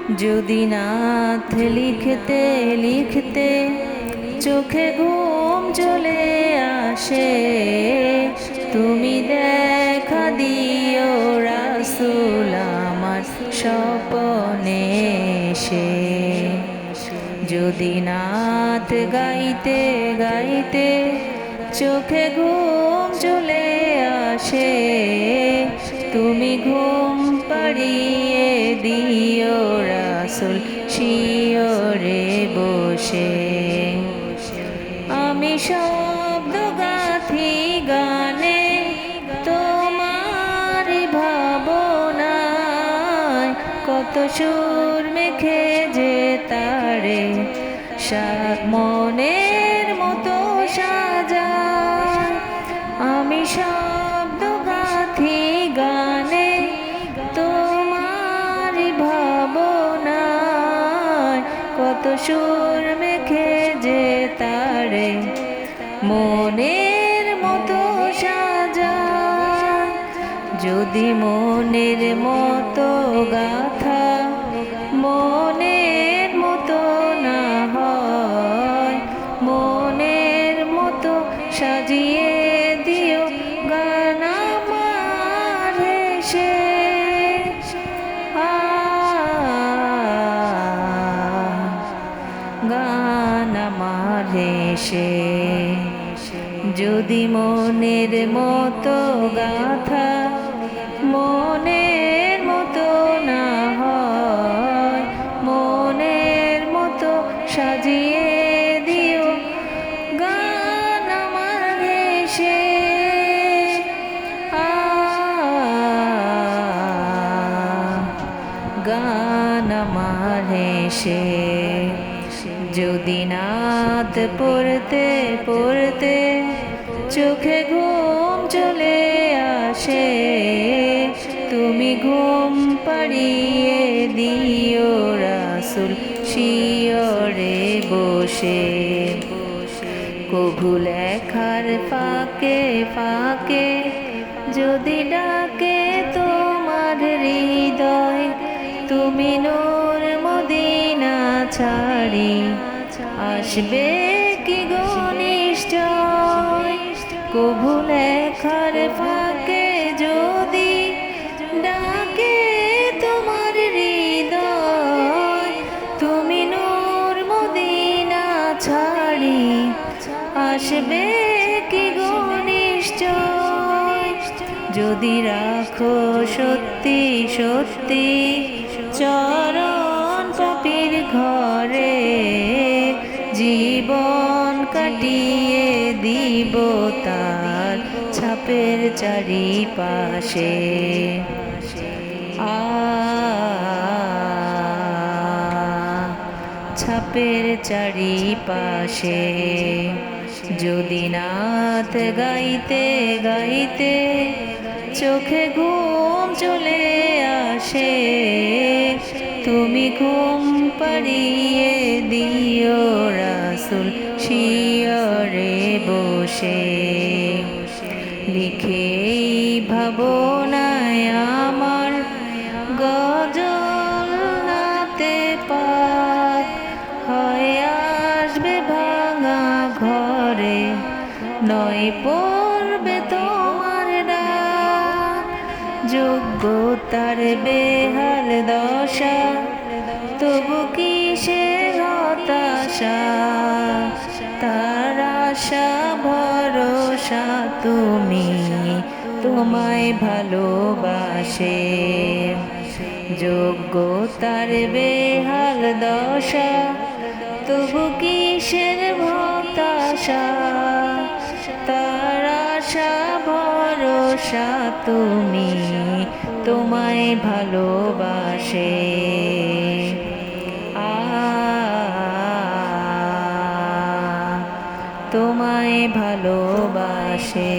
যদি নাথ লিখতে লিখতে চোখে ঘুম চলে আসে, তুমি দেখা দিও রাসূল আমার স্বপ্নে এসে। যদি নাথ গাইতে গাইতে চোখে ঘুম চলে আসে, তুমি ঘুম পাড়িয়ে দিও রাসূল শিয়রে বসে। আমি শব্দ গাথি গানে তোমার ভাবনায়, কত সুর মেখে যে তারে মনের মতো সাজায়। আমি শব্দ গাথি গানে তোমার ভাবনায়, কত সুর মেখে যে তারে মনের মতো সাজায়। যদি মনের মতো গাথা মনের মতো না হয়, মনের মতো সাজিয়ে দিও গান আমার হেসে। গান আমার হেসে। যদি মনের মতো গাথা মনের মতো না হয়, মনের মতো সাজিয়ে দিও গান আমার হেসে। গান আমার হেসে। যদি নাথ পড়তে পড়তে চোখে ঘুম চলে আসে, তুমি ঘুম পাড়িয়ে দিও রাসূল শিয়রে বসে। কভু লেখার ফাঁকে ফাঁকে যদি ডাকে তোমার হৃদয়, তুমি নূর মদিনা ছাড়ি আসবে কি গো নিশ্চয়। কভু লেখার ফাঁকে যদি ডাকে তোমার হৃদয়, তুমি নূর মদিনা ছাড়ি আসবে কি গো নিশ্চয়। যদি রাখো সত্যি সত্যি চরণ পাপীর ঘরে, জীবন কাটিয়ে দিব তার ছাপের চারিপাশে। ছাপের চারিপাশে। যদি নাথ গাইতে গাইতে চোখে ঘুম চলে আসে, তুমি ঘুম পাড়িয়ে দিও রাসূল শিয়রে বসে। লিখেই ভাবনায় আমার গজল নাতে পাক হয়ে আসবে ভাঙা ঘরে, নয় পড়বে তোমার ডাক। যোগ্যতার বেহাল দশা তবু কিসের হতাশা, তার আশা ভরসা তুমি তোমায় ভালোবাসে। যোগ্যতার বেহাল দশা তবু কিসের হতাশা, তার আশা ভরসা তুমি তোমায় ভালোবাসে। তোমায় ভালোবাসে।